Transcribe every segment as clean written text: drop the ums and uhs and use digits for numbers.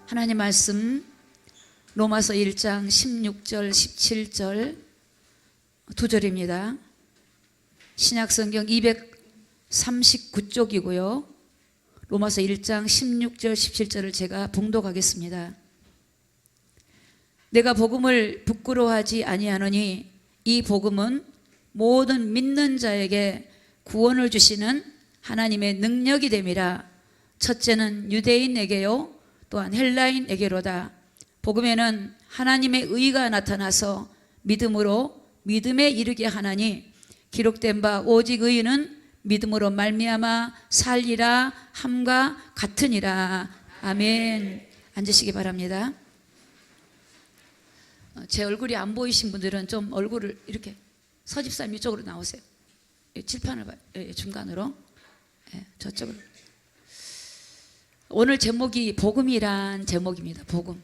하나님 말씀 로마서 1장 16절 17절 두 절입니다. 신약성경 239쪽이고요. 로마서 1장 16절 17절을 제가 봉독하겠습니다. 내가 복음을 부끄러워하지 아니하노니 이 복음은 모든 믿는 자에게 구원을 주시는 하나님의 능력이 됨이라. 첫째는 유대인에게요 또한 헬라인에게로다. 복음에는 하나님의 의가 나타나서 믿음으로 믿음에 이르게 하나니 기록된 바 오직 의인은 믿음으로 말미암아 살리라 함과 같으니라. 아멘. 앉으시기 바랍니다. 제 얼굴이 안 보이신 분들은 좀 얼굴을 이렇게 서집사님 이쪽으로 나오세요. 칠판을 봐요. 중간으로. 저쪽으로. 오늘 제목이 복음이란 제목입니다. 복음.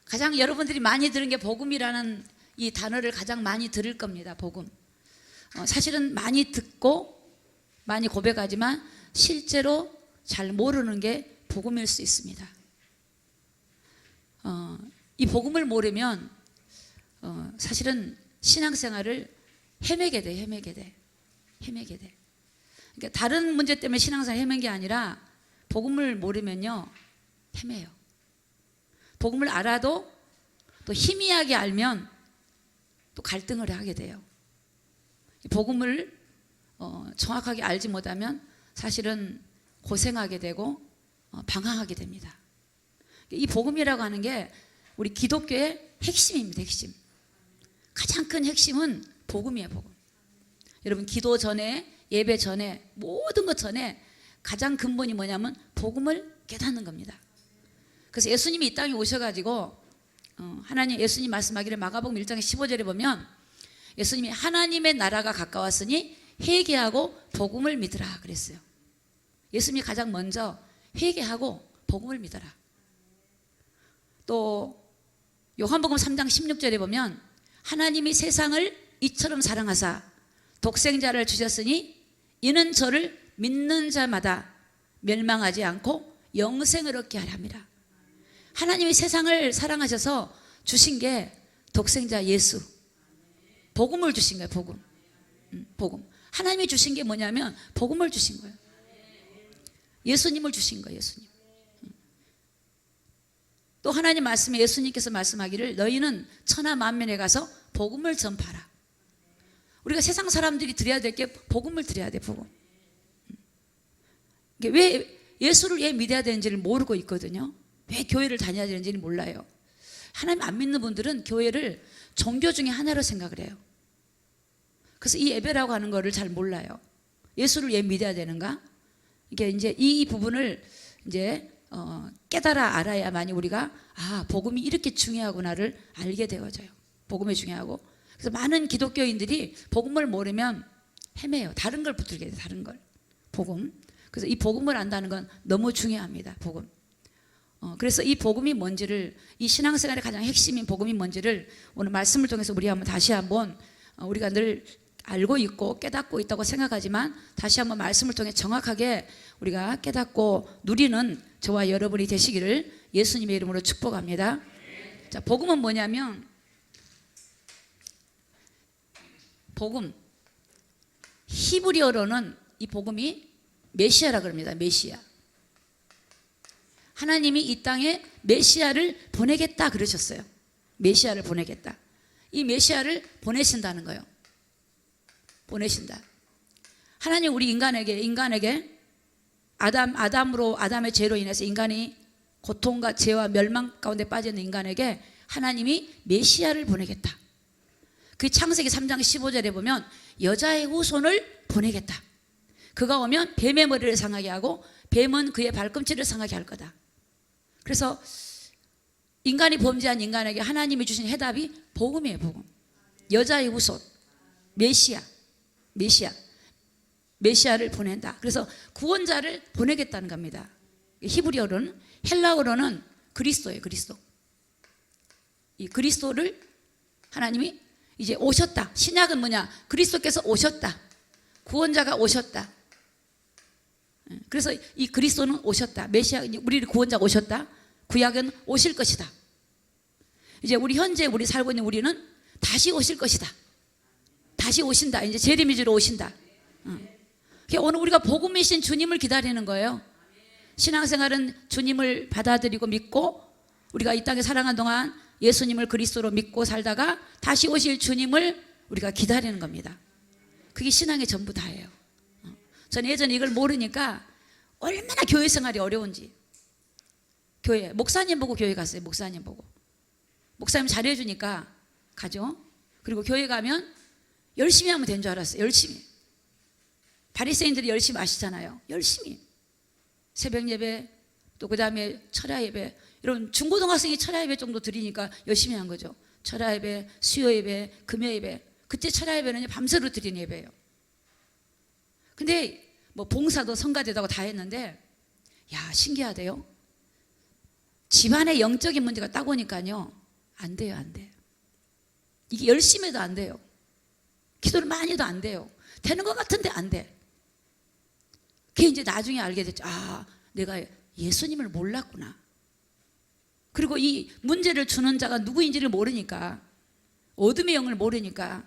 가장 여러분들이 많이 들은 게 복음이라는 이 단어를 가장 많이 들을 겁니다. 복음. 사실은 많이 듣고 많이 고백하지만 실제로 잘 모르는 게 복음일 수 있습니다. 이 복음을 모르면 사실은 신앙생활을 헤매게 돼. 그러니까 다른 문제 때문에 신앙생활 헤맨 게 아니라 복음을 모르면요 헤매요. 복음을 알아도 또 희미하게 알면 또 갈등을 하게 돼요. 복음을 정확하게 알지 못하면 사실은 고생하게 되고 방황하게 됩니다. 이 복음이라고 하는 게 우리 기독교의 핵심입니다. 핵심. 가장 큰 핵심은 복음이에요. 복음. 여러분 기도 전에 예배 전에 모든 것 전에 가장 근본이 뭐냐면 복음을 깨닫는 겁니다. 그래서 예수님이 이 땅에 오셔가지고 하나님 예수님 말씀하기를 마가복음 1장 15절에 보면 예수님이 하나님의 나라가 가까웠으니 회개하고 복음을 믿으라 그랬어요. 예수님이 가장 먼저 회개하고 복음을 믿어라. 또 요한복음 3장 16절에 보면 하나님이 세상을 이처럼 사랑하사 독생자를 주셨으니 이는 저를 믿는 자마다 멸망하지 않고 영생을 얻게 하려 함이라. 하나님이 세상을 사랑하셔서 주신 게 독생자 예수 복음을 주신 거예요. 복음. 하나님이 주신 게 뭐냐면 복음을 주신 거예요. 예수님을 주신 거예요. 예수님. 또 하나님 말씀에 예수님께서 말씀하기를 너희는 천하 만민에 가서 복음을 전파라. 우리가 세상 사람들이 드려야 될 게 복음을 드려야 돼. 복음. 왜 예수를 왜 믿어야 되는지를 모르고 있거든요. 왜 교회를 다녀야 되는지는 몰라요. 하나님 안 믿는 분들은 교회를 종교 중에 하나로 생각을 해요. 그래서 이 예배라고 하는 거를 잘 몰라요. 예수를 왜 믿어야 되는가? 이게 이제 이 부분을 이제 깨달아 알아야만이 우리가 복음이 이렇게 중요하구나를 알게 되어져요. 복음이 중요하고. 그래서 많은 기독교인들이 복음을 모르면 헤매요. 다른 걸 붙들게 돼요. 다른 걸. 복음. 그래서 이 복음을 안다는 건 너무 중요합니다. 복음. 그래서 이 복음이 뭔지를 이 신앙생활의 가장 핵심인 복음이 뭔지를 오늘 말씀을 통해서 우리 한번 다시 한번 우리가 늘 알고 있고 깨닫고 있다고 생각하지만 다시 한번 말씀을 통해 정확하게 우리가 깨닫고 누리는 저와 여러분이 되시기를 예수님의 이름으로 축복합니다. 자, 복음은 뭐냐면 복음 히브리어로는 이 복음이 메시아라 그럽니다. 메시아. 하나님이 이 땅에 메시아를 보내겠다 그러셨어요. 메시아를 보내겠다. 이 메시아를 보내신다는 거예요. 보내신다. 하나님 우리 인간에게 아담의 죄로 인해서 인간이 고통과 죄와 멸망 가운데 빠진 인간에게 하나님이 메시아를 보내겠다. 그 창세기 3장 15절에 보면 여자의 후손을 보내겠다. 그가 오면 뱀의 머리를 상하게 하고 뱀은 그의 발꿈치를 상하게 할 거다. 그래서 인간이 범죄한 인간에게 하나님이 주신 해답이 복음이에요. 복음. 여자의 후손 메시아를 보낸다. 그래서 구원자를 보내겠다는 겁니다. 히브리어로는 헬라어로는 그리스도예요. 그리스도. 이 그리스도를 하나님이 이제 오셨다. 신약은 뭐냐? 그리스도께서 오셨다. 구원자가 오셨다. 그래서 이 그리스도는 오셨다. 메시아, 우리 구원자가 오셨다. 구약은 오실 것이다. 이제 우리 현재 우리 살고 있는 우리는 다시 오실 것이다. 다시 오신다. 이제 재림이주로 오신다. 오늘 우리가 복음이신 주님을 기다리는 거예요. 신앙생활은 주님을 받아들이고 믿고 우리가 이 땅에 살아간 동안 예수님을 그리스도로 믿고 살다가 다시 오실 주님을 우리가 기다리는 겁니다. 그게 신앙의 전부 다예요. 저는 예전에 이걸 모르니까 얼마나 교회 생활이 어려운지. 교회 목사님 보고 교회 갔어요. 목사님 보고. 목사님 잘해주니까 가죠. 그리고 교회 가면 열심히 하면 된 줄 알았어요. 열심히. 바리새인들이 열심히 아시잖아요. 열심히. 새벽 예배, 또 그 다음에 철야 예배, 이런 중고등학생이 철야 예배 정도 드리니까 열심히 한 거죠. 철야 예배, 수요 예배, 금요 예배. 그때 철야 예배는 밤새로 드리는 예배예요. 근데 뭐 봉사도 성가대도 다 했는데, 야, 신기하대요. 집안의 영적인 문제가 딱 오니까요, 안 돼요, 안 돼. 이게 열심히 해도 안 돼요. 기도를 많이 해도 안 돼요. 되는 것 같은데 안 돼. 그게 이제 나중에 알게 됐죠. 아, 내가 예수님을 몰랐구나. 그리고 이 문제를 주는 자가 누구인지를 모르니까, 어둠의 영을 모르니까,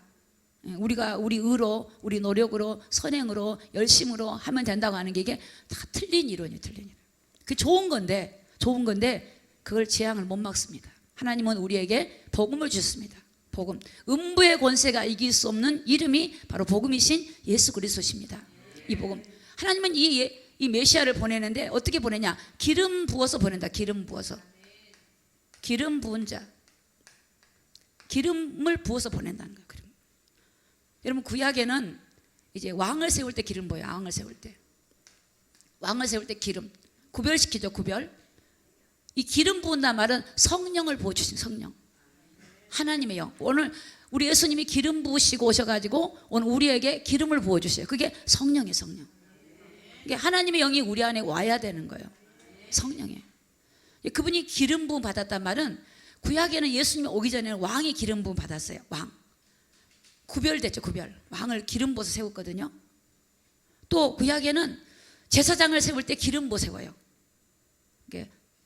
우리가 우리 의로, 우리 노력으로, 선행으로, 열심으로 하면 된다고 하는 게 이게 다 틀린 이론이에요, 틀린 이론. 그게 좋은 건데 그걸 재앙을 못 막습니다. 하나님은 우리에게 복음을 주셨습니다. 복음. 음부의 권세가 이길 수 없는 이름이 바로 복음이신 예수 그리스도십니다. 이 복음. 하나님은 이 메시아를 보내는데 어떻게 보내냐? 기름 부어서 보낸다. 기름 부어서. 기름 부은 자. 기름을 부어서 보낸다는 거예요. 여러분, 구약에는 이제 왕을 세울 때 기름 부어요. 왕을 세울 때. 왕을 세울 때 기름. 구별시키죠, 구별. 이 기름 부은다 말은 성령을 부어주신 성령. 하나님의 영. 오늘 우리 예수님이 기름 부으시고 오셔가지고 오늘 우리에게 기름을 부어주셔요. 그게 성령이에요, 성령. 이게 하나님의 영이 우리 안에 와야 되는 거예요. 성령에. 그분이 기름 부음 받았단 말은 구약에는 예수님이 오기 전에는 왕이 기름 부음 받았어요. 왕. 구별됐죠, 구별. 왕을 기름 부어서 세웠거든요. 또 구약에는 제사장을 세울 때 기름 부어 세워요.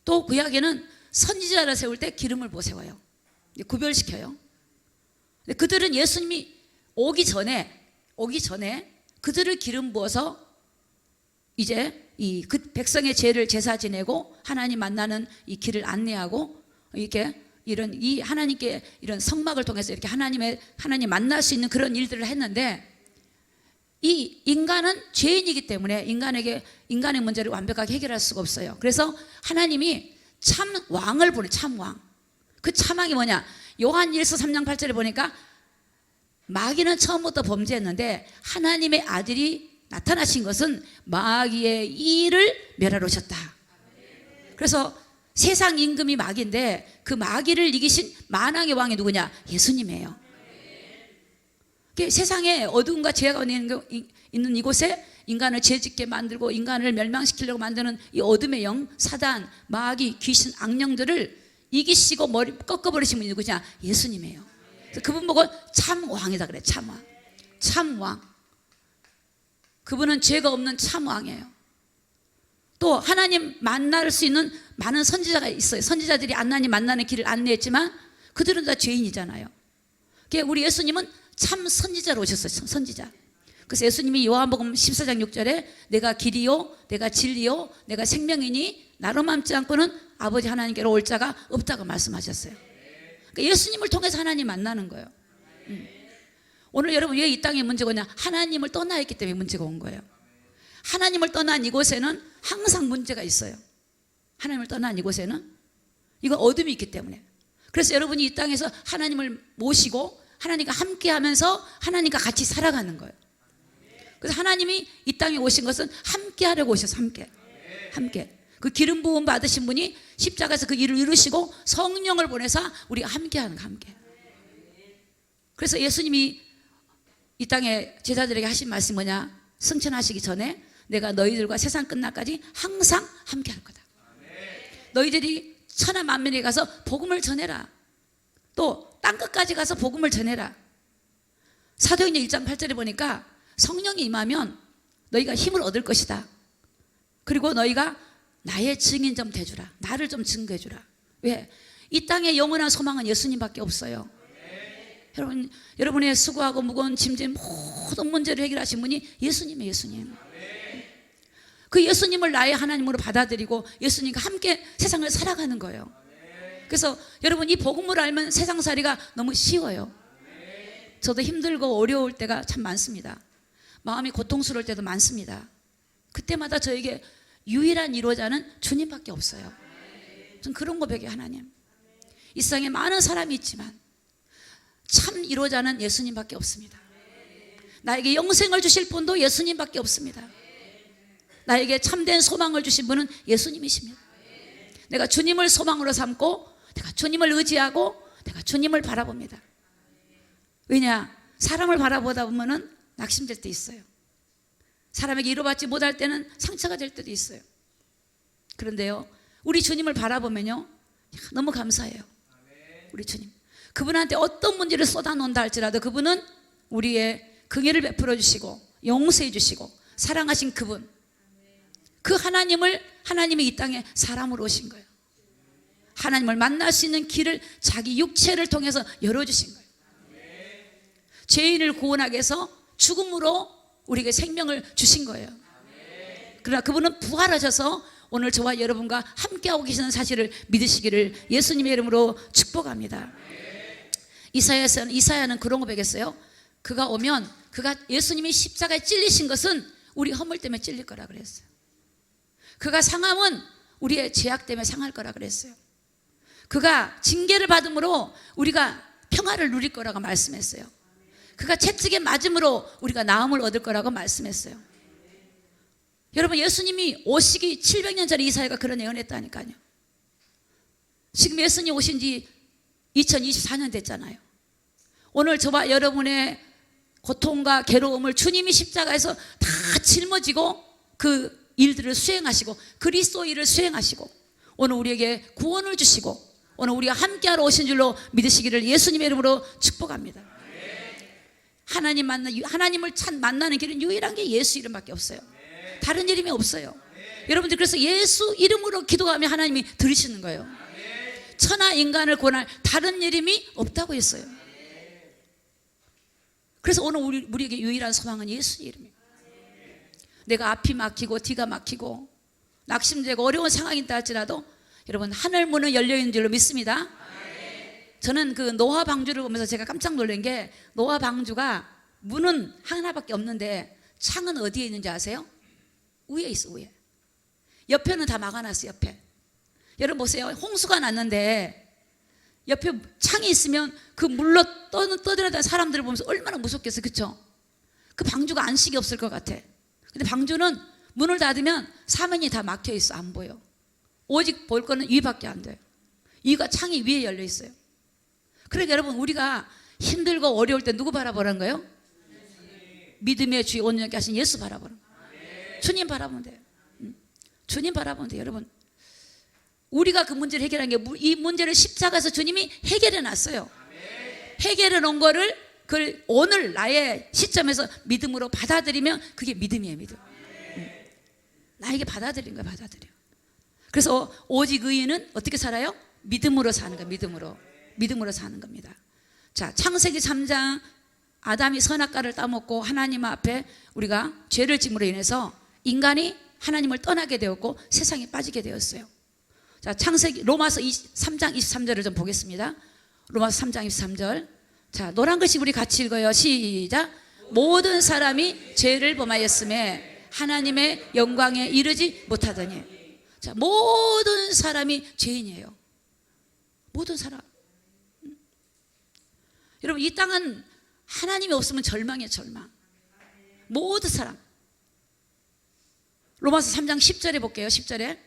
또 구약에는 선지자를 세울 때 기름을 부어 세워요. 구별시켜요. 그들은 예수님이 오기 전에 그들을 기름 부어서 이제 그 백성의 죄를 제사 지내고 하나님 만나는 이 길을 안내하고 이렇게 이 하나님께 이런 성막을 통해서 이렇게 하나님 만날 수 있는 그런 일들을 했는데, 이 인간은 죄인이기 때문에 인간의 문제를 완벽하게 해결할 수가 없어요. 그래서 하나님이 참 왕을 보내, 참 왕. 그 참왕이 뭐냐? 요한일서 3장 8절에 보니까 마귀는 처음부터 범죄했는데 하나님의 아들이 나타나신 것은 마귀의 일을 멸하러 오셨다. 그래서 세상 임금이 마귀인데 그 마귀를 이기신 만왕의 왕이 누구냐? 예수님이에요. 세상에 어둠과 죄가 있는 이곳에 인간을 죄짓게 만들고 인간을 멸망시키려고 만드는 이 어둠의 영, 사단, 마귀, 귀신, 악령들을 이기시고 머리 꺾어버리신 분이 누구냐? 예수님이에요. 그래서 그분 보고 참 왕이다 그래. 참 왕. 참 왕. 그분은 죄가 없는 참 왕이에요. 또 하나님 만날 수 있는 많은 선지자가 있어요. 선지자들이 하나님 만나는 길을 안내했지만 그들은 다 죄인이잖아요. 우리 예수님은 참 선지자로 오셨어요. 선지자. 그래서 예수님이 요한복음 14장 6절에 내가 길이요 내가 진리요 내가 생명이니 나로 맘지 않고는 아버지 하나님께로 올 자가 없다고 말씀하셨어요. 그러니까 예수님을 통해서 하나님 만나는 거예요. 오늘 여러분 왜 이 땅에 문제가 오냐? 하나님을 떠나 있기 때문에 문제가 온 거예요. 하나님을 떠난 이곳에는 항상 문제가 있어요. 하나님을 떠난 이곳에는 이건 어둠이 있기 때문에. 그래서 여러분이 이 땅에서 하나님을 모시고 하나님과 함께 하면서 하나님과 같이 살아가는 거예요. 그래서 하나님이 이 땅에 오신 것은 함께 하려고 오셔서 함께. 그 기름 부음 받으신 분이 십자가에서 그 일을 이루시고 성령을 보내서 우리가 함께 하는 거, 함께. 그래서 예수님이 이 땅에 제자들에게 하신 말씀이 뭐냐? 승천하시기 전에 내가 너희들과 세상 끝날까지 항상 함께 할 거다. 너희들이 천하 만민에 가서 복음을 전해라. 또 땅끝까지 가서 복음을 전해라. 사도행전 1장 8절에 보니까 성령이 임하면 너희가 힘을 얻을 것이다. 그리고 너희가 나의 증인 좀 돼주라. 나를 좀 증거해주라. 왜? 이 땅의 영원한 소망은 예수님밖에 없어요. 여러분의 수고하고 무거운 짐진 모든 문제를 해결하신 분이 예수님이에요. 예수님. 그 예수님을 나의 하나님으로 받아들이고 예수님과 함께 세상을 살아가는 거예요. 그래서 여러분, 이 복음을 알면 세상살이가 너무 쉬워요. 저도 힘들고 어려울 때가 참 많습니다. 마음이 고통스러울 때도 많습니다. 그때마다 저에게 유일한 위로자는 주님밖에 없어요. 전 그런 고백이에요. 하나님, 이 세상에 많은 사람이 있지만 참 위로자는 예수님밖에 없습니다. 나에게 영생을 주실 분도 예수님밖에 없습니다. 나에게 참된 소망을 주신 분은 예수님이십니다. 내가 주님을 소망으로 삼고 내가 주님을 의지하고 내가 주님을 바라봅니다. 왜냐? 사람을 바라보다 보면은 낙심될 때 있어요. 사람에게 위로받지 못할 때는 상처가 될 때도 있어요. 그런데요, 우리 주님을 바라보면요, 너무 감사해요. 우리 주님, 그분한테 어떤 문제를 쏟아놓는다 할지라도 그분은 우리의 긍휼을 베풀어 주시고 용서해 주시고 사랑하신 그분, 그 하나님이 이 땅에 사람으로 오신 거예요. 하나님을 만날 수 있는 길을 자기 육체를 통해서 열어주신 거예요. 죄인을 구원하기 위해서 죽음으로 우리에게 생명을 주신 거예요. 그러나 그분은 부활하셔서 오늘 저와 여러분과 함께하고 계시는 사실을 믿으시기를 예수님의 이름으로 축복합니다. 이사야는 그런 거 배겠어요. 그가 오면 예수님이 십자가에 찔리신 것은 우리 허물 때문에 찔릴 거라 그랬어요. 그가 상함은 우리의 죄악 때문에 상할 거라 그랬어요. 그가 징계를 받음으로 우리가 평화를 누릴 거라고 말씀했어요. 그가 채찍에 맞음으로 우리가 나음을 얻을 거라고 말씀했어요. 여러분, 예수님이 오시기 700년 전에 이사야가 그런 예언했다니까요. 지금 예수님 오신 지 2024년 됐잖아요. 오늘 저와 여러분의 고통과 괴로움을 주님이 십자가에서 다 짊어지고 그 일들을 수행하시고 그리스도 일을 수행하시고 오늘 우리에게 구원을 주시고 오늘 우리가 함께하러 오신 줄로 믿으시기를 예수님의 이름으로 축복합니다. 하나님을 만나는 길은 유일한 게 예수 이름밖에 없어요. 다른 이름이 없어요. 여러분들, 그래서 예수 이름으로 기도하면 하나님이 들으시는 거예요. 천하 인간을 구원할 다른 이름이 없다고 했어요. 그래서 오늘 우리에게 유일한 소망은 예수 이름이에요. 내가 앞이 막히고 뒤가 막히고 낙심되고 어려운 상황이 있다 할지라도 여러분, 하늘 문은 열려있는 줄로 믿습니다. 저는 그 노아 방주를 보면서 제가 깜짝 놀란 게, 노아 방주가 문은 하나밖에 없는데 창은 어디에 있는지 아세요? 위에 있어. 위에. 옆에는 다 막아놨어요. 옆에. 여러분 보세요. 홍수가 났는데 옆에 창이 있으면 그 물로 떠들어다니는 사람들을 보면서 얼마나 무섭겠어요. 그렇죠? 그 방주가 안식이 없을 것 같아. 근데 방주는 문을 닫으면 사면이 다 막혀 있어. 안 보여. 오직 볼 거는 위밖에 안 돼요. 위가 창이 위에 열려 있어요. 그러니까 여러분, 우리가 힘들고 어려울 때 누구 바라보라는 거예요? 믿음의 주의 온전하게 하신 예수 바라보는 거예요. 주님 바라보면 돼요. 주님 바라보면 돼요. 여러분, 우리가 그 문제를 해결한 게, 이 문제를 십자가에서 주님이 해결해 놨어요. 해결해 놓은 거를 그걸 오늘 나의 시점에서 믿음으로 받아들이면 그게 믿음이에요. 믿음. 나에게 받아들인 거야. 받아들여. 그래서 오직 의인은 어떻게 살아요? 믿음으로 사는 거예요. 믿음으로 사는 겁니다. 자, 창세기 3장, 아담이 선악과를 따먹고 하나님 앞에 우리가 죄를 짐으로 인해서 인간이 하나님을 떠나게 되었고 세상에 빠지게 되었어요. 자, 창세기 로마서 3장 23절을 좀 보겠습니다. 로마서 3장 23절. 자, 노란 글씨 우리 같이 읽어요. 시작. 모든 사람이 죄를 범하였음에 하나님의 영광에 이르지 못하더니. 자, 모든 사람이 죄인이에요. 모든 사람. 여러분, 이 땅은 하나님이 없으면 절망이에요. 절망. 모든 사람. 로마서 3장 10절에 볼게요. 10절에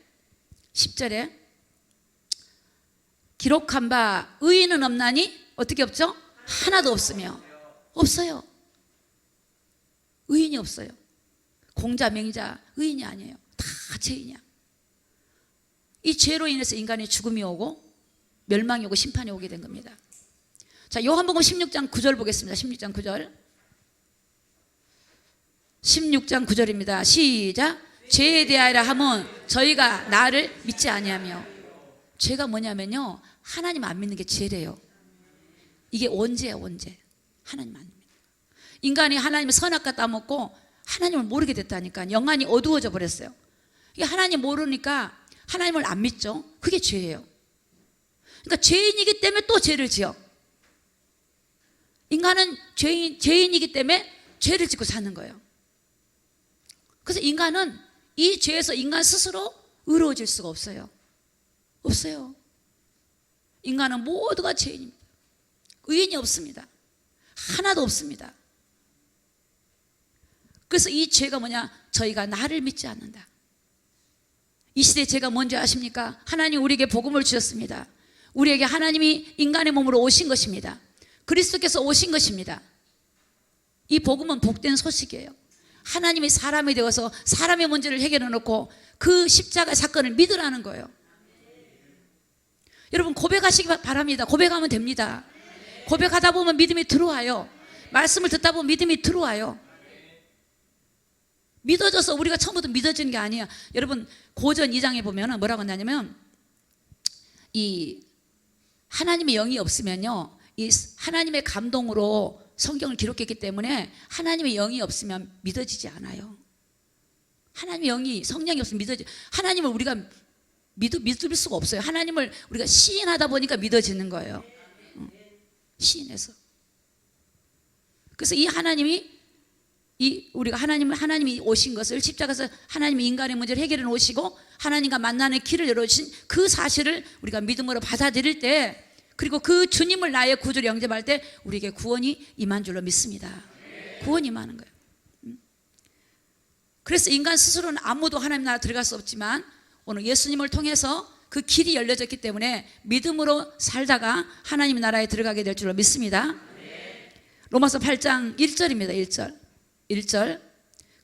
기록한 바 의인은 없나니 어떻게 없죠? 하나도 없으며. 없어요. 의인이 없어요. 공자 맹자 의인이 아니에요. 다 죄인이야. 이 죄로 인해서 인간의 죽음이 오고 멸망이 오고 심판이 오게 된 겁니다. 자, 요한복음 16장 9절 보겠습니다. 16장 9절. 16장 9절입니다. 시작. 죄에 대하여 하면 저희가 나를 믿지 아니하며. 죄가 뭐냐면요, 하나님 안 믿는 게 죄래요. 이게 원죄야, 원죄. 하나님 안 믿는. 인간이 하나님의 선악과 따먹고 하나님을 모르게 됐다니까. 영안이 어두워져 버렸어요. 이게 하나님 모르니까 하나님을 안 믿죠. 그게 죄예요. 그러니까 죄인이기 때문에 또 죄를 지어. 인간은 죄인이기 때문에 죄를 짓고 사는 거예요. 그래서 인간은 이 죄에서 인간 스스로 의로워질 수가 없어요. 없어요. 인간은 모두가 죄인입니다. 의인이 없습니다. 하나도 없습니다. 그래서 이 죄가 뭐냐? 저희가 나를 믿지 않는다. 이 시대의 죄가 뭔지 아십니까? 하나님 우리에게 복음을 주셨습니다. 우리에게 하나님이 인간의 몸으로 오신 것입니다. 그리스도께서 오신 것입니다. 이 복음은 복된 소식이에요. 하나님이 사람이 되어서 사람의 문제를 해결해 놓고 그 십자가 사건을 믿으라는 거예요. 여러분 고백하시기 바랍니다. 고백하면 됩니다. 고백하다 보면 믿음이 들어와요. 말씀을 듣다 보면 믿음이 들어와요. 믿어져서 우리가 처음부터 믿어지는 게 아니야. 여러분 고전 2장에 보면 뭐라고 하냐면 이 하나님의 영이 없으면요, 이 하나님의 감동으로 성경을 기록했기 때문에 하나님의 영이 없으면 믿어지지 않아요. 하나님의 영이, 성령이 없으면 하나님을 우리가 믿을 수가 없어요. 하나님을 우리가 시인하다 보니까 믿어지는 거예요. 시인해서. 그래서 이 하나님이 우리가 하나님이 오신 것을 십자가에서 하나님이 인간의 문제를 해결해 놓으시고 하나님과 만나는 길을 열어주신 그 사실을 우리가 믿음으로 받아들일 때, 그리고 그 주님을 나의 구주로 영접할 때 우리에게 구원이 임한 줄로 믿습니다. 구원이 임하는 거예요. 그래서 인간 스스로는 아무도 하나님 나라 들어갈 수 없지만 오늘 예수님을 통해서 그 길이 열려졌기 때문에 믿음으로 살다가 하나님 나라에 들어가게 될 줄로 믿습니다. 로마서 8장 1절입니다. 1절.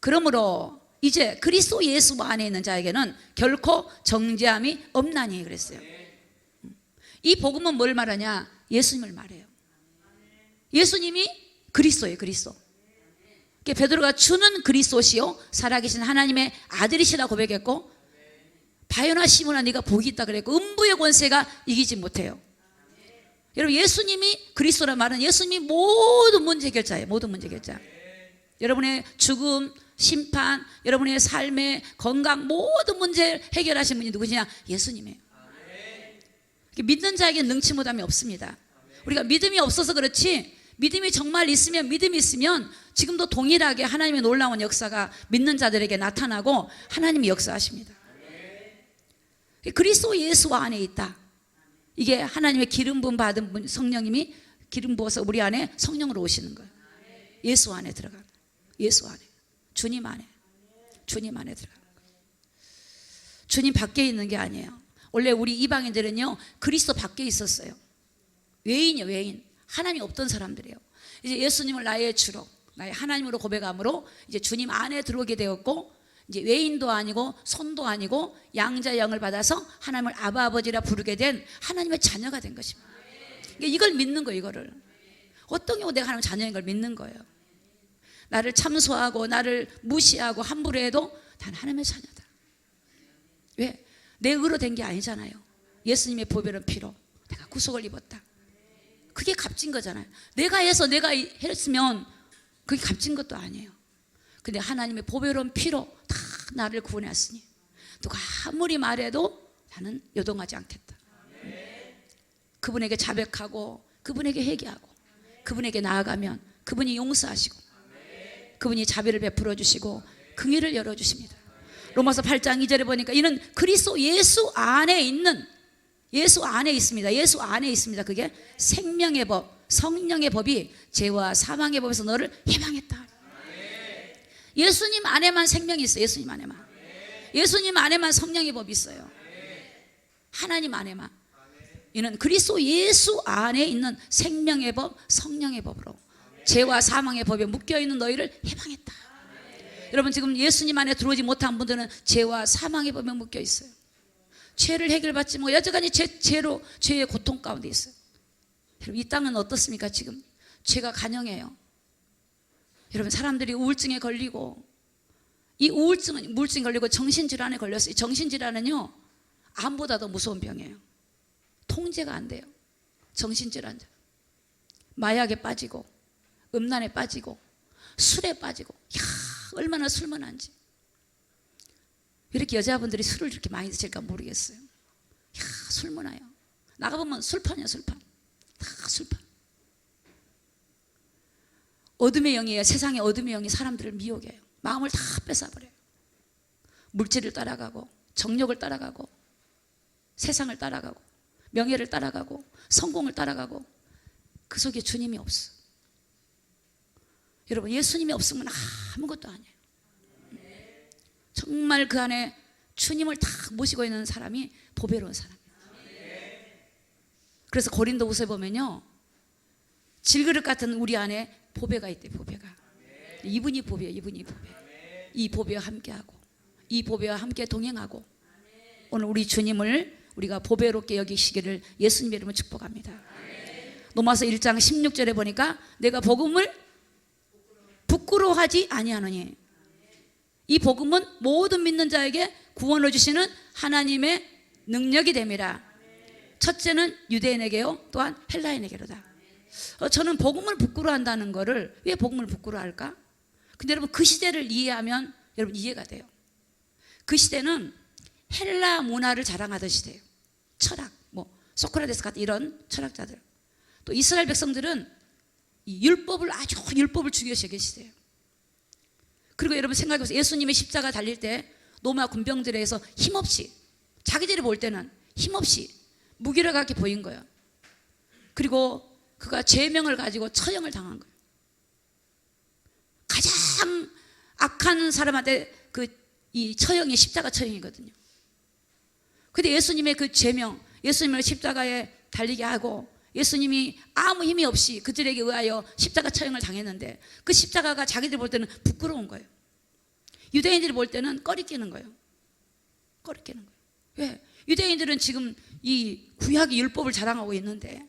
그러므로 이제 그리스도 예수 안에 있는 자에게는 결코 정죄함이 없나니 그랬어요. 이 복음은 뭘 말하냐? 예수님을 말해요. 예수님이 그리스도예요. 그리스도. 베드로가 주는 그리스도시요 살아계신 하나님의 아들이시라 고백했고, 바요나 시몬아 네가 복이 있다 그랬고, 음부의 권세가 이기지 못해요. 여러분 예수님이 그리스도란 말은 예수님이 모든 문제 해결자예요. 모든 문제 해결자. 여러분의 죽음, 심판, 여러분의 삶의 건강 모든 문제를 해결하신 분이 누구냐? 예수님이에요. 믿는 자에게 능치 못함이 없습니다. 우리가 믿음이 없어서 그렇지, 믿음이 정말 있으면, 믿음이 있으면 지금도 동일하게 하나님의 놀라운 역사가 믿는 자들에게 나타나고 하나님이 역사하십니다. 그리스도 예수 안에 있다. 이게 하나님의 기름 부음 받은 성령님이 기름 부어서 우리 안에 성령으로 오시는 거예요. 예수 안에 들어가는 거예요. 예수 안에, 주님 안에, 주님 안에 들어가는 거예요. 주님 밖에 있는 게 아니에요. 원래 우리 이방인들은요 그리스도 밖에 있었어요. 외인이요, 외인. 하나님이 없던 사람들이에요. 이제 예수님을 나의 주로, 나의 하나님으로 고백함으로 이제 주님 안에 들어오게 되었고, 이제 외인도 아니고 손도 아니고 양자 영을 받아서 하나님을 아바 아버지라 부르게 된 하나님의 자녀가 된 것입니다. 이걸 믿는 거예요. 이거를 어떤 경우 내가 하나님의 자녀인 걸 믿는 거예요. 나를 참소하고 나를 무시하고 함부로 해도 난 하나님의 자녀다. 왜? 내 의로 된 게 아니잖아요. 예수님의 보배로운 피로 내가 구속을 입었다. 그게 값진 거잖아요. 내가 해서 내가 했으면 그게 값진 것도 아니에요. 근데 하나님의 보배로운 피로 다 나를 구원했으니 누가 아무리 말해도 나는 요동하지 않겠다. 그분에게 자백하고 그분에게 회개하고 그분에게 나아가면 그분이 용서하시고 그분이 자비를 베풀어 주시고 긍휼을 열어주십니다. 로마서 8장 2절에 보니까 이는 그리스도 예수 안에 있는, 예수 안에 있습니다. 예수 안에 있습니다. 그게 생명의 법, 성령의 법이 죄와 사망의 법에서 너를 해방했다. 예수님 안에만 생명이 있어요. 예수님 안에만. 예수님 안에만 성령의 법이 있어요. 하나님 안에만. 이는 그리스도 예수 안에 있는 생명의 법, 성령의 법으로 죄와 사망의 법에 묶여있는 너희를 해방했다. 여러분 지금 예수님 안에 들어오지 못한 분들은 죄와 사망의 법에 묶여 있어요. 죄를 해결받지 뭐 여전히 죄로 죄의 고통 가운데 있어요. 여러분 이 땅은 어떻습니까? 지금 죄가 간영해요. 여러분 사람들이 우울증에 걸리고 이 우울증 걸리고 정신질환에 걸렸어요. 정신질환은요, 암보다 더 무서운 병이에요. 통제가 안 돼요. 정신질환자. 마약에 빠지고, 음란에 빠지고, 술에 빠지고, 야, 얼마나 술만한지. 이렇게 여자분들이 술을 이렇게 많이 드실까 모르겠어요. 야, 술만해요. 나가보면 술판이야, 술판. 다 술판. 어둠의 영이에요. 세상의 어둠의 영이 사람들을 미혹해요. 마음을 다 뺏어버려요. 물질을 따라가고, 정욕을 따라가고, 세상을 따라가고, 명예를 따라가고, 성공을 따라가고, 그 속에 주님이 없어. 여러분, 예수님이 없으면 아무것도 아니에요. 정말 그 안에 주님을 다 모시고 있는 사람이 보배로운 사람이에요. 그래서 고린도후서에 보면요, 질그릇 같은 우리 안에 보배가 있대요. 보배가. 이분이 보배예요. 이분이 보배. 이 보배와 함께하고, 이 보배와 함께 동행하고, 오늘 우리 주님을 우리가 보배롭게 여기시기를 예수님의 이름으로 축복합니다. 로마서 1장 16절에 보니까 내가 복음을 부끄러워하지 아니하노니, 이 복음은 모든 믿는 자에게 구원을 주시는 하나님의 능력이 됨이라. 첫째는 유대인에게요, 또한 헬라인에게로다. 저는 복음을 부끄러워한다는 거를, 왜 복음을 부끄러워할까? 근데 여러분, 그 시대를 이해하면 여러분 이해가 돼요. 그 시대는 헬라 문화를 자랑하던 시대예요. 철학, 뭐 소크라테스 같은 이런 철학자들, 또 이스라엘 백성들은 이 율법을, 아주 율법을 중요시 여긴 시대예요. 그리고 여러분 생각해보세요. 예수님의 십자가 달릴 때 로마 군병들에 의해서 힘없이, 자기들이 볼 때는 힘없이 무기력하게 보인 거예요. 그리고 그가 죄명을 가지고 처형을 당한 거예요. 가장 악한 사람한테 이 처형이 십자가 처형이거든요. 근데 예수님의 그 죄명, 예수님을 십자가에 달리게 하고, 예수님이 아무 힘이 없이 그들에게 의하여 십자가 처형을 당했는데, 그 십자가가 자기들 볼 때는 부끄러운 거예요. 유대인들이 볼 때는 꺼리끼는 거예요. 꺼리끼는 거예요. 왜? 유대인들은 지금 이 구약의 율법을 자랑하고 있는데,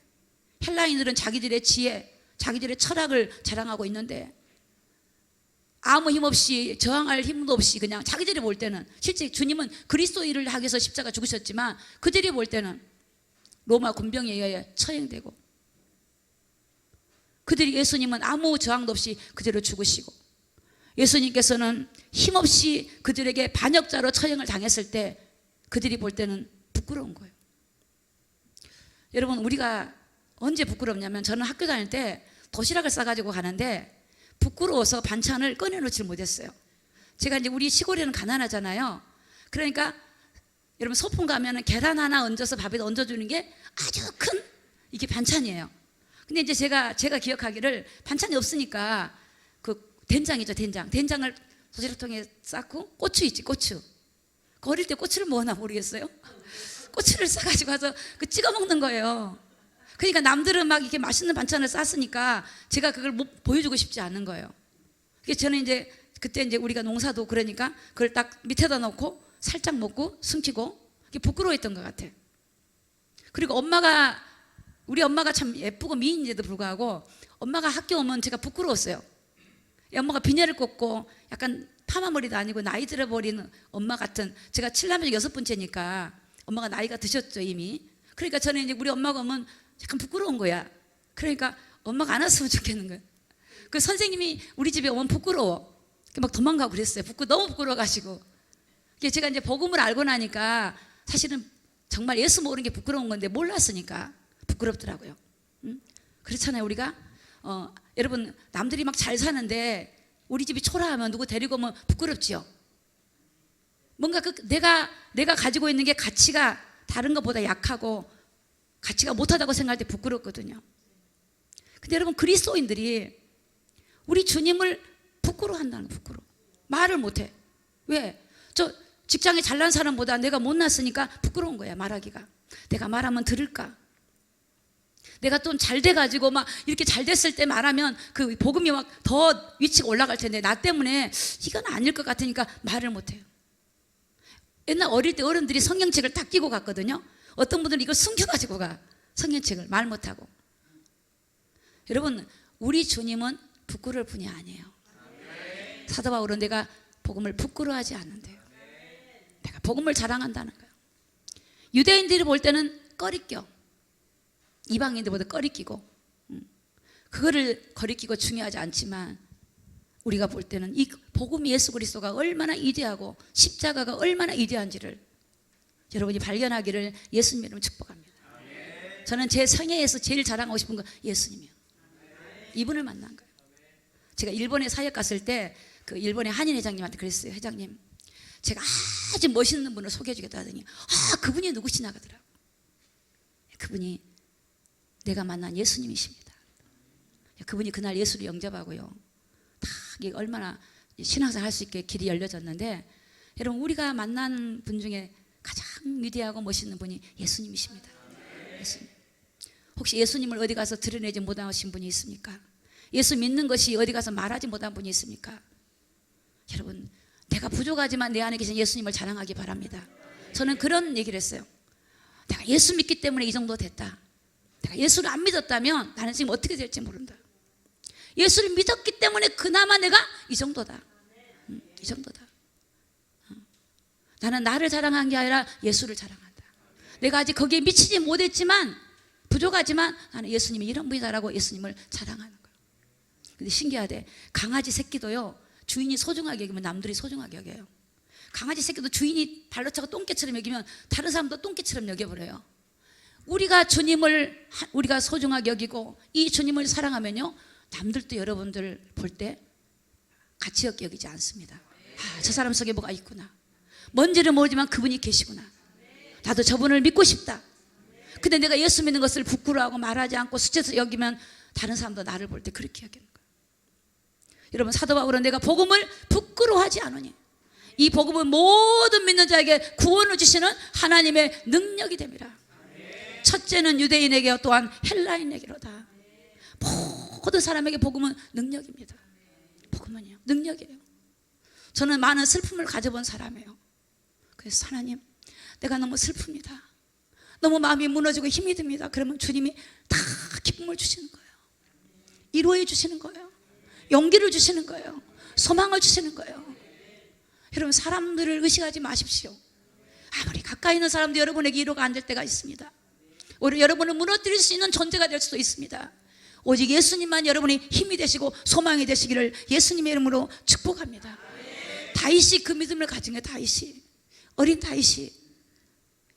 헬라인들은 자기들의 지혜, 자기들의 철학을 자랑하고 있는데, 아무 힘 없이, 저항할 힘도 없이 그냥 자기들이 볼 때는, 실제 주님은 그리스도 일을 하기 위해서 십자가 죽으셨지만 그들이 볼 때는 로마 군병에 의해 처형되고, 그들이, 예수님은 아무 저항도 없이 그대로 죽으시고, 예수님께서는 힘없이 그들에게 반역자로 처형을 당했을 때 그들이 볼 때는 부끄러운 거예요. 여러분, 우리가 언제 부끄럽냐면, 저는 학교 다닐 때 도시락을 싸가지고 가는데 부끄러워서 반찬을 꺼내놓지 못했어요. 제가 이제 우리 시골에는 가난하잖아요. 그러니까 여러분, 소풍 가면은 계란 하나 얹어서 밥에 얹어주는 게 아주 큰 이게 반찬이에요. 근데 이제 제가 기억하기를 반찬이 없으니까 그 된장이죠, 된장을 도시락통에 쌓고, 고추 있지, 고추. 어릴 때 고추를 먹었나 모르겠어요. 고추를 싸가지고 가서 그 찍어 먹는 거예요. 그러니까 남들은 막 이렇게 맛있는 반찬을 쌌으니까 제가 그걸 보여주고 싶지 않은 거예요. 그래서 저는 이제 그때 이제 우리가 농사도 그러니까 그걸 딱 밑에다 놓고 살짝 먹고 숨기고, 이게 부끄러워했던 것 같아. 그리고 우리 엄마가 참 예쁘고 미인인데도 불구하고 엄마가 학교 오면 제가 부끄러웠어요. 엄마가 비녀를 꽂고 약간 파마머리도 아니고 나이 들어버린 엄마 같은, 제가 7남매 6번째니까 엄마가 나이가 드셨죠 이미. 그러니까 저는 이제 우리 엄마가 오면 약간 부끄러운 거야. 그러니까 엄마가 안 왔으면 좋겠는 거야. 그 선생님이 우리 집에 오면 부끄러워. 막 도망가고 그랬어요. 너무 부끄러워가지고. 제가 이제 복음을 알고 나니까 사실은 정말 예수 모르는 게 부끄러운 건데 몰랐으니까 부끄럽더라고요. 그렇잖아요, 우리가. 여러분, 남들이 막 잘 사는데 우리 집이 초라하면 누구 데리고 오면 부끄럽지요. 뭔가 내가 가지고 있는 게 가치가 다른 것보다 약하고 가치가 못하다고 생각할 때 부끄럽거든요. 근데 여러분, 그리스도인들이 우리 주님을 부끄러워한다는, 부끄러워. 말을 못해. 왜? 저 직장에 잘난 사람보다 내가 못났으니까 부끄러운 거야, 말하기가. 내가 말하면 들을까? 내가 또 잘 돼가지고 막 이렇게 잘 됐을 때 말하면 그 복음이 막 더 위치가 올라갈 텐데, 나 때문에 이건 아닐 것 같으니까 말을 못해요. 옛날 어릴 때 어른들이 성경책을 딱 끼고 갔거든요. 어떤 분들은 이걸 숨겨가지고 가, 성경책을 말 못하고. 여러분, 우리 주님은 부끄러울 분이 아니에요. 사도 바울은 내가 복음을 부끄러워하지 않는데요. 내가 복음을 자랑한다는 거예요. 유대인들이 볼 때는 꺼리껴, 이방인들보다 꺼리끼고, 그거를 거리끼고 중요하지 않지만 우리가 볼 때는 이 복음이 예수 그리스도가 얼마나 위대하고 십자가가 얼마나 위대한지를 여러분이 발견하기를 예수님 이름으로 축복합니다. 저는 제 생애에서 제일 자랑하고 싶은 건 예수님이에요. 이분을 만난 거예요. 제가 일본에 사역 갔을 때 그 일본의 한인 회장님한테 그랬어요. 회장님, 제가 아주 멋있는 분을 소개해 주겠다 하더니 그분이 누구시냐 하더라고요. 그분이 내가 만난 예수님이십니다. 그분이 그날 예수를 영접하고요, 다 이게 얼마나 신앙생활 할 수 있게 길이 열려졌는데, 여러분 우리가 만난 분 중에 가장 위대하고 멋있는 분이 예수님이십니다. 예수님. 혹시 예수님을 어디 가서 드러내지 못하신 분이 있습니까? 예수 믿는 것이 어디 가서 말하지 못한 분이 있습니까? 여러분, 내가 부족하지만 내 안에 계신 예수님을 자랑하기 바랍니다. 저는 그런 얘기를 했어요. 내가 예수 믿기 때문에 이 정도 됐다. 내가 예수를 안 믿었다면 나는 지금 어떻게 될지 모른다. 예수를 믿었기 때문에 그나마 내가 이 정도다. 이 정도다. 나는 나를 자랑한 게 아니라 예수를 자랑한다. 내가 아직 거기에 미치지 못했지만, 부족하지만 나는 예수님이 이런 분이다라고 예수님을 자랑하는 거예요. 근데 신기하대, 강아지 새끼도요, 주인이 소중하게 여기면 남들이 소중하게 여겨요. 강아지 새끼도 주인이 발로 차고 똥개처럼 여기면 다른 사람도 똥개처럼 여겨버려요. 우리가 주님을 우리가 소중하게 여기고 이 주님을 사랑하면요, 남들도 여러분들 볼 때 가치 없게 여기지 않습니다. 저 사람 속에 뭐가 있구나, 뭔지를 모르지만 그분이 계시구나, 나도 저분을 믿고 싶다. 근데 내가 예수 믿는 것을 부끄러워하고 말하지 않고 수치해서 여기면 다른 사람도 나를 볼 때 그렇게 여기는 거예요. 여러분, 사도 바울은 내가 복음을 부끄러워하지 않으니 이 복음은 모든 믿는 자에게 구원을 주시는 하나님의 능력이 됩니다. 첫째는 유대인에게, 또한 헬라인에게로다. 모든 사람에게 복음은 능력입니다. 복음은요, 능력이에요. 저는 많은 슬픔을 가져본 사람이에요. 그래서 하나님, 내가 너무 슬픕니다. 너무 마음이 무너지고 힘이 듭니다. 그러면 주님이 다 기쁨을 주시는 거예요. 위로해 주시는 거예요. 용기를 주시는 거예요. 소망을 주시는 거예요. 여러분, 사람들을 의식하지 마십시오. 아무리 가까이 있는 사람도 여러분에게 위로가 안 될 때가 있습니다. 오히려 여러분을 무너뜨릴 수 있는 존재가 될 수도 있습니다. 오직 예수님만 여러분이 힘이 되시고 소망이 되시기를 예수님의 이름으로 축복합니다. 다윗이 그 믿음을 가진 거예요. 다윗이, 어린 다윗이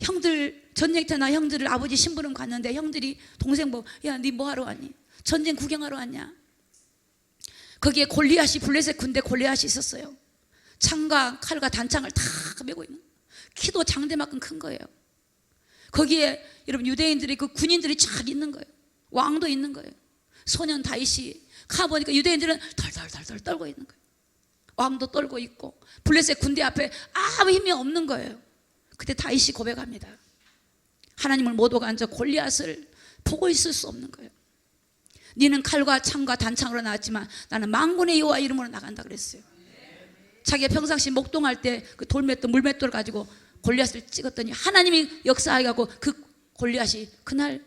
형들 전쟁터 나 형들을 아버지 심부름 갔는데 형들이 동생 야, 니 뭐 하러 왔니? 전쟁 구경하러 왔냐? 거기에 골리앗이, 블레셋 군대 골리앗이 있었어요. 창과 칼과 단창을 다 메고 있는, 키도 장대만큼 큰 거예요. 거기에 여러분 유대인들이, 그 군인들이 쫙 있는 거예요. 왕도 있는 거예요. 소년 다윗이 가보니까 유대인들은 덜덜덜덜 떨고 있는 거예요. 왕도 떨고 있고 블레셋 군대 앞에 아무 힘이 없는 거예요. 그때 다윗이 고백합니다. 하나님을 모독 앉아 골리앗을 보고 있을 수 없는 거예요. 너는 칼과 창과 단창으로 나왔지만 나는 만군의 여호와 이름으로 나간다 그랬어요. 자기가 평상시 목동할 때 그 돌맷돌, 물맷돌을 가지고 골리앗을 찍었더니 하나님이 역사하고 그 골리앗이 그날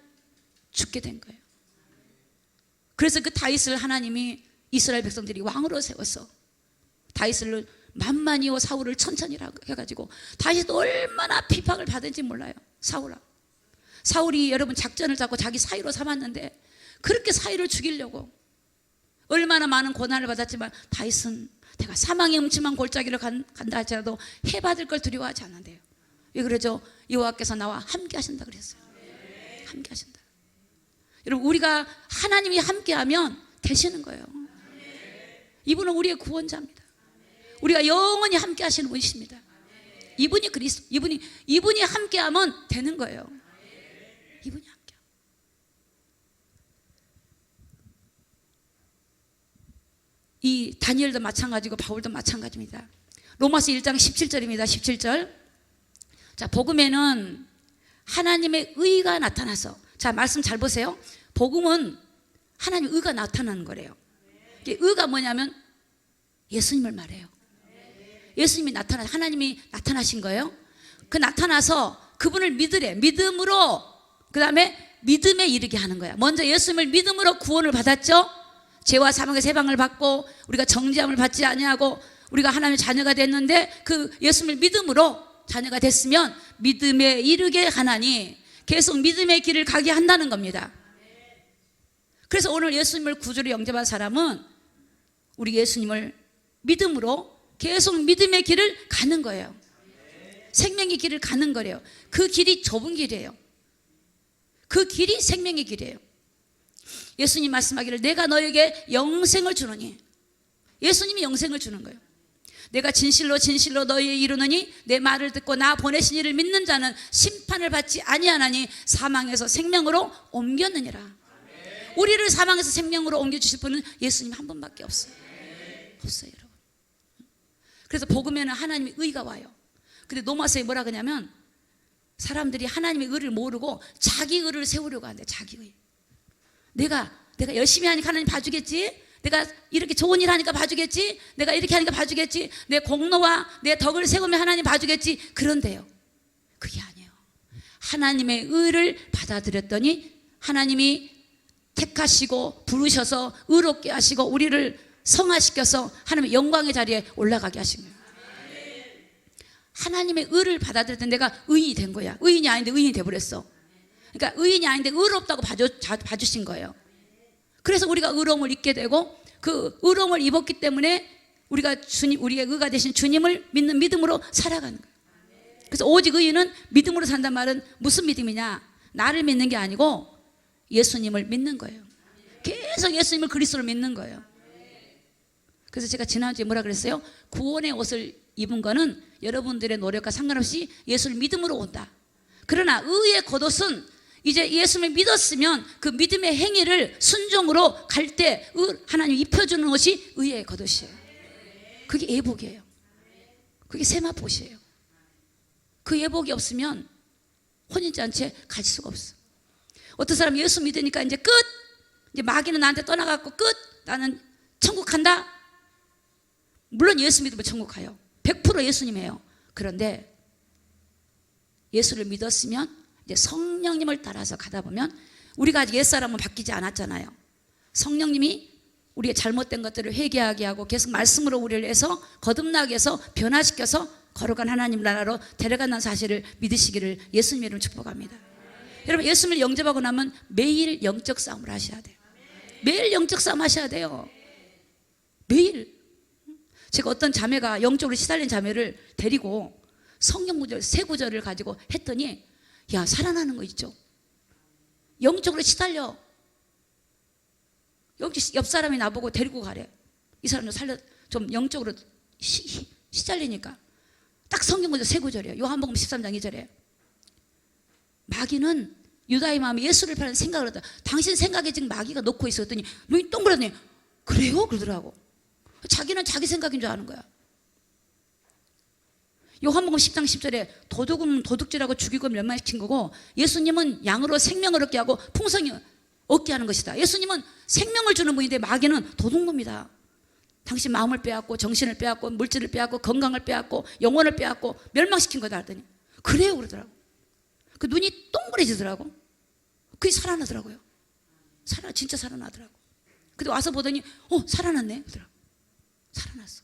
죽게 된 거예요. 그래서 그 다윗을 하나님이 이스라엘 백성들이 왕으로 세워서 다윗을 만만히요 사울을 천천히 해가지고 다윗도 얼마나 비방을 받은지 몰라요. 사울이 여러분 작전을 잡고 자기 사위로 삼았는데 그렇게 사위를 죽이려고 얼마나 많은 고난을 받았지만 다윗은 내가 사망의 음침한 골짜기를 간다 할지라도 해받을 걸 두려워하지 않는데요. 왜 그러죠? 여호와께서 나와 함께 하신다 그랬어요. 함께 하신다. 여러분, 우리가 하나님이 함께하면 되시는 거예요. 이분은 우리의 구원자입니다. 우리가 영원히 함께 하시는 분이십니다. 이분이 그리스도, 이분이 함께하면 되는 거예요. 이분이 함께. 이 다니엘도 마찬가지고 바울도 마찬가지입니다. 로마서 1장 17절입니다. 17절. 자, 복음에는 하나님의 의가 나타나서, 자, 말씀 잘 보세요. 복음은 하나님의 의가 나타나는 거래요. 의가 뭐냐면 예수님을 말해요. 예수님이 하나님이 나타나신 거예요. 그 나타나서 그분을 믿으래. 믿음으로, 그 다음에 믿음에 이르게 하는 거야. 먼저 예수님을 믿음으로 구원을 받았죠. 죄와 사망의 세방을 받고 우리가 정죄함을 받지 아니하고 우리가 하나님의 자녀가 됐는데 그 예수님을 믿음으로 자녀가 됐으면 믿음에 이르게 하나니 계속 믿음의 길을 가게 한다는 겁니다. 그래서 오늘 예수님을 구주로 영접한 사람은 우리 예수님을 믿음으로 계속 믿음의 길을 가는 거예요. 생명의 길을 가는 거래요. 그 길이 좁은 길이에요. 그 길이 생명의 길이에요. 예수님 말씀하기를 내가 너에게 영생을 주노니, 예수님이 영생을 주는 거예요. 내가 진실로 진실로 너희에 이르노니 내 말을 듣고 나 보내신 이를 믿는 자는 심판을 받지 아니하나니 사망에서 생명으로 옮겼느니라. 우리를 사망에서 생명으로 옮겨주실 분은 예수님 한 분밖에 없어요. 없어요, 여러분. 그래서 복음에는 하나님의 의가 와요. 근데 로마서에 뭐라 그러냐면 사람들이 하나님의 의를 모르고 자기 의를 세우려고 한대. 자기 의. 내가 열심히 하니까 하나님 봐주겠지, 내가 이렇게 좋은 일 하니까 봐주겠지, 내가 이렇게 하니까 봐주겠지, 내 공로와 내 덕을 세우면 하나님 봐주겠지. 그런데요, 그게 아니에요. 하나님의 의를 받아들였더니 하나님이 택하시고 부르셔서 의롭게 하시고 우리를 성화시켜서 하나님의 영광의 자리에 올라가게 하신 거예요. 하나님의 의를 받아들였던 내가 의인이 된 거야. 의인이 아닌데 의인이 돼버렸어. 그러니까 의인이 아닌데 의롭다고 봐주신 거예요. 그래서 우리가 의로움을 입게 되고 그 의로움을 입었기 때문에 우리가 우리의 의가 되신 주님을 믿는 믿음으로 살아가는 거예요. 그래서 오직 의인은 믿음으로 산단 말은 무슨 믿음이냐? 나를 믿는 게 아니고 예수님을 믿는 거예요. 계속 예수님을 그리스도를 믿는 거예요. 그래서 제가 지난주에 뭐라 그랬어요? 구원의 옷을 입은 거는 여러분들의 노력과 상관없이 예수를 믿음으로 온다. 그러나 의의 겉옷은 이제 예수님을 믿었으면 그 믿음의 행위를 순종으로 갈 때 하나님 입혀주는 옷이 의의 겉옷이에요. 그게 예복이에요. 그게 세마포시예요. 그 예복이 없으면 혼인잔치에 갈 수가 없어. 어떤 사람 예수 믿으니까 이제 끝, 이제 마귀는 나한테 떠나갖고 끝, 나는 천국 간다. 물론 예수 믿으면 천국 가요. 100% 예수님이에요. 그런데 예수를 믿었으면 이제 성령님을 따라서 가다 보면 우리가 아직 옛사람은 바뀌지 않았잖아요. 성령님이 우리의 잘못된 것들을 회개하게 하고 계속 말씀으로 우리를 해서 거듭나게 해서 변화시켜서 거룩한 하나님 나라로 데려간다는 사실을 믿으시기를 예수님 이름으로 축복합니다. 여러분, 예수님을 영접하고 나면 매일 영적 싸움을 하셔야 돼요. 매일 영적 싸움 하셔야 돼요. 매일. 제가 어떤 자매가 영적으로 시달린 자매를 데리고 성경 구절, 세 구절을 가지고 했더니 야, 살아나는 거 있죠. 영적으로 시달려. 여기 옆 사람이 나보고 데리고 가래. 이 사람 좀 영적으로 시달리니까 딱 성경 구절 세 구절이에요. 요한복음 13장 2절에 마귀는 유다의 마음에 예수를 파는 생각을 했다. 당신 생각에 지금 마귀가 놓고 있었더니 눈이 동그랗더니 그래요? 그러더라고. 자기는 자기 생각인 줄 아는 거야. 요한복음 10장 10절에 도둑은 도둑질하고 죽이고 멸망시킨 거고 예수님은 양으로 생명을 얻게 하고 풍성히 얻게 하는 것이다. 예수님은 생명을 주는 분인데 마귀는 도둑놈이다. 당신 마음을 빼앗고 정신을 빼앗고 물질을 빼앗고 건강을 빼앗고 영혼을 빼앗고 멸망시킨 거다 하더니 그래요? 그러더라고. 그 눈이 동그래지더라고. 그게 살아나더라고요. 진짜 살아나더라고. 근데 와서 보더니 살아났네 그러더라고. 살아났어.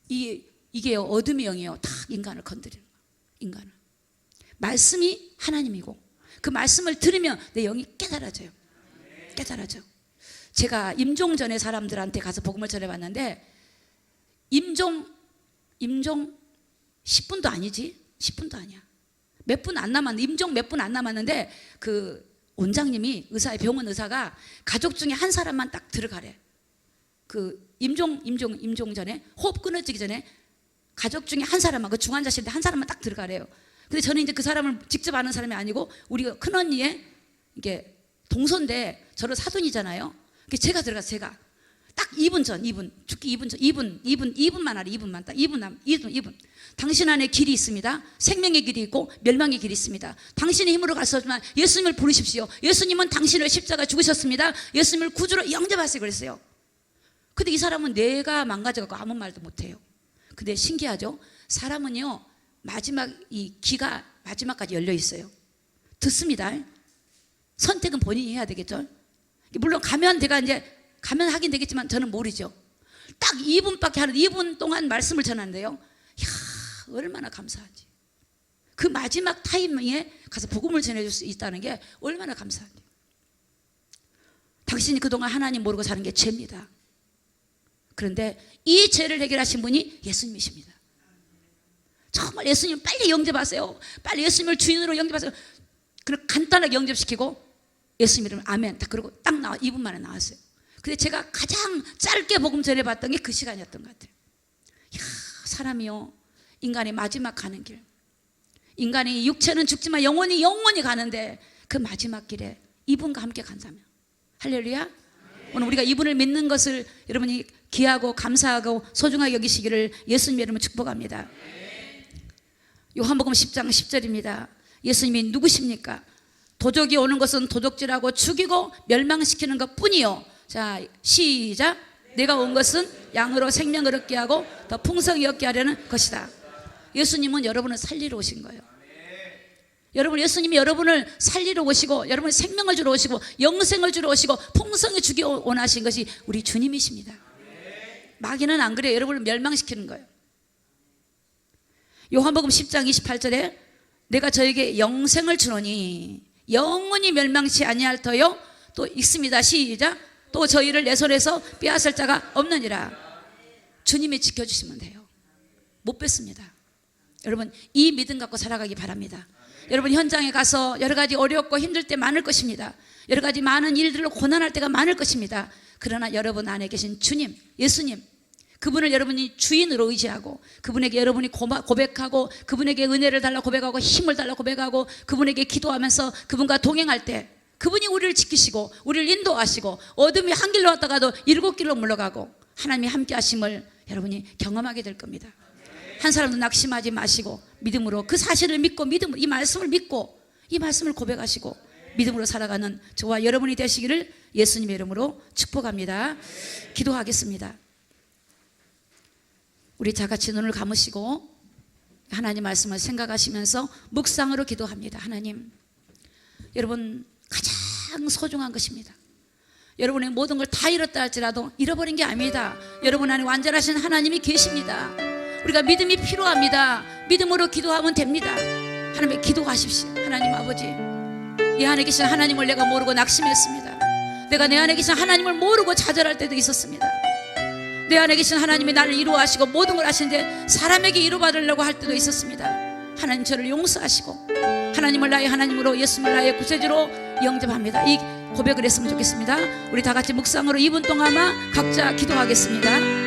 이게 어둠의 영이에요. 다 인간을 건드리는 거예요. 인간을. 말씀이 하나님이고 그 말씀을 들으면 내 영이 깨달아져요. 깨달아져. 제가 임종 전에 사람들한테 가서 복음을 전해봤는데 임종 10분도 아니지. 10분도 아니야. 몇 분 안 남았는데 임종 몇 분 안 남았는데 그 원장님이 병원 의사가 가족 중에 한 사람만 딱 들어가래. 그 임종 전에 호흡 끊어지기 전에 가족 중에 한 사람만, 그 중환자실인데 한 사람만 딱 들어가래요. 근데 저는 이제 그 사람을 직접 아는 사람이 아니고 우리 큰언니의 이게 동서인데 저를 사돈이잖아요. 제가 들어가서 제가 딱 2분 전, 죽기 2분 전, 2분만 하래. 2분만 딱 2분. 당신 안에 길이 있습니다. 생명의 길이 있고 멸망의 길이 있습니다. 당신의 힘으로 갈 수 없지만 예수님을 부르십시오. 예수님은 당신을 십자가 죽으셨습니다. 예수님을 구주로 영접하세요 그랬어요. 근데 이 사람은 뇌가 망가져갖고 아무 말도 못해요. 근데 신기하죠? 사람은요 이 귀가 마지막까지 열려 있어요. 듣습니다. 선택은 본인이 해야 되겠죠. 물론 가면 하긴 되겠지만 저는 모르죠. 딱 2분밖에 하는 2분 동안 말씀을 전하는데요. 이야, 얼마나 감사한지. 그 마지막 타이밍에 가서 복음을 전해줄 수 있다는 게 얼마나 감사한지. 당신이 그동안 하나님 모르고 사는 게 죄입니다. 그런데 이 죄를 해결하신 분이 예수님이십니다. 정말 예수님 빨리 영접하세요. 빨리 예수님을 주인으로 영접하세요. 그럼 간단하게 영접시키고 예수님 이름 아멘 딱 그러고 딱 나와 2분 만에 나왔어요. 근데 제가 가장 짧게 복음 전해봤던 게 그 시간이었던 것 같아요. 이야, 사람이요, 인간의 마지막 가는 길, 인간이 육체는 죽지만 영혼이 가는데 그 마지막 길에 이분과 함께 간다면, 할렐루야. 오늘 우리가 이분을 믿는 것을 여러분이 귀하고 감사하고 소중하게 여기시기를 예수님의 이름으로 축복합니다. 요한복음 10장 10절입니다. 예수님이 누구십니까? 도적이 오는 것은 도적질하고 죽이고 멸망시키는 것 뿐이요. 자, 시작. 내가 온 것은 양으로 생명을 얻게 하고 더 풍성히 얻게 하려는 것이다. 예수님은 여러분을 살리러 오신 거예요. 여러분, 예수님이 여러분을 살리러 오시고 여러분의 생명을 주러 오시고 영생을 주러 오시고 풍성히 주기 원하신 것이 우리 주님이십니다. 마귀는 안 그래요. 여러분을 멸망시키는 거예요. 요한복음 10장 28절에 내가 저에게 영생을 주노니 영원히 멸망치 아니할 터요 또 있습니다. 시작. 또 저희를 내 손에서 빼앗을 자가 없느니라. 주님이 지켜주시면 돼요. 못 뺐습니다. 여러분, 이 믿음 갖고 살아가기 바랍니다. 여러분, 현장에 가서 여러 가지 어렵고 힘들 때 많을 것입니다. 여러 가지 많은 일들로 고난할 때가 많을 것입니다. 그러나 여러분 안에 계신 주님, 예수님, 그분을 여러분이 주인으로 의지하고 그분에게 여러분이 고백하고 그분에게 은혜를 달라 고백하고 힘을 달라 고백하고 그분에게 기도하면서 그분과 동행할 때 그분이 우리를 지키시고 우리를 인도하시고 어둠이 한 길로 왔다가도 7길로 물러가고 하나님이 함께 하심을 여러분이 경험하게 될 겁니다. 한 사람도 낙심하지 마시고 믿음으로 그 사실을 믿고 믿음으로 이 말씀을 믿고 이 말씀을 고백하시고 믿음으로 살아가는 저와 여러분이 되시기를 예수님의 이름으로 축복합니다. 기도하겠습니다. 우리 다 같이 눈을 감으시고 하나님 말씀을 생각하시면서 묵상으로 기도합니다. 하나님, 여러분 가장 소중한 것입니다. 여러분의 모든 걸 다 잃었다 할지라도 잃어버린 게 아닙니다. 여러분 안에 완전하신 하나님이 계십니다. 우리가 믿음이 필요합니다. 믿음으로 기도하면 됩니다. 하나님, 기도하십시오. 하나님 아버지, 이 안에 계신 하나님을 내가 모르고 낙심했습니다. 내가 내 안에 계신 하나님을 모르고 좌절할 때도 있었습니다. 내 안에 계신 하나님이 나를 이루어하시고 모든 걸 하시는데 사람에게 이루받으려고 할 때도 있었습니다. 하나님, 저를 용서하시고 하나님을 나의 하나님으로, 예수님을 나의 구세주로 영접합니다. 이 고백을 했으면 좋겠습니다. 우리 다 같이 묵상으로 2분 동안만 각자 기도하겠습니다.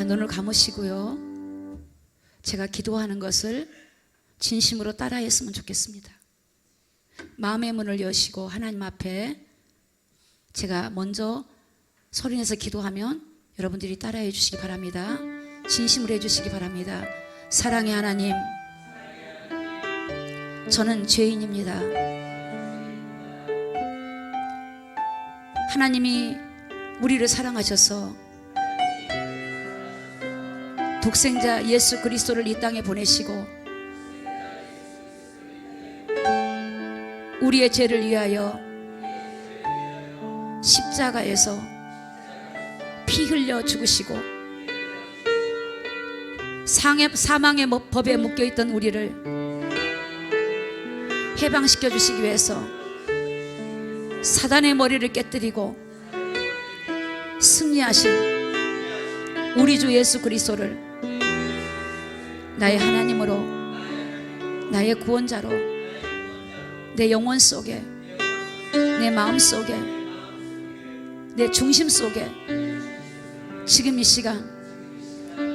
눈을 감으시고요, 제가 기도하는 것을 진심으로 따라했으면 좋겠습니다. 마음의 문을 여시고 하나님 앞에 제가 먼저 소리내서 기도하면 여러분들이 따라해 주시기 바랍니다. 진심으로 해주시기 바랍니다. 사랑의 하나님, 저는 죄인입니다. 하나님이 우리를 사랑하셔서 독생자 예수 그리스도를 이 땅에 보내시고 우리의 죄를 위하여 십자가에서 피 흘려 죽으시고 사망의 법에 묶여있던 우리를 해방시켜 주시기 위해서 사단의 머리를 깨뜨리고 승리하신 우리 주 예수 그리스도를 나의 하나님으로, 나의 구원자로 내 영혼 속에, 내 마음 속에, 내 중심 속에 지금 이 시간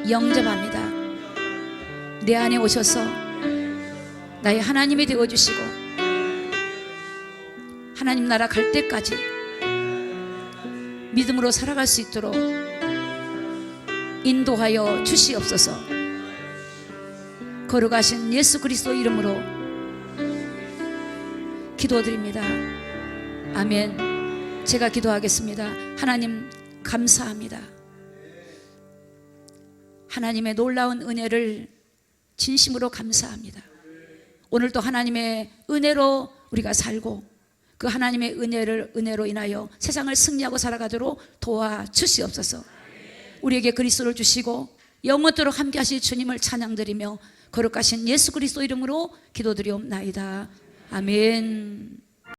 영접합니다. 내 안에 오셔서 나의 하나님이 되어주시고 하나님 나라 갈 때까지 믿음으로 살아갈 수 있도록 인도하여 주시옵소서. 거룩하신 예수 그리스도 이름으로 기도드립니다. 아멘. 제가 기도하겠습니다. 하나님 감사합니다. 하나님의 놀라운 은혜를 진심으로 감사합니다. 오늘도 하나님의 은혜로 우리가 살고 그 하나님의 은혜로 인하여 세상을 승리하고 살아가도록 도와주시옵소서. 우리에게 그리스도를 주시고 영원토록 함께 하실 주님을 찬양드리며 거룩하신 예수 그리스도 이름으로 기도드리옵나이다. 아멘.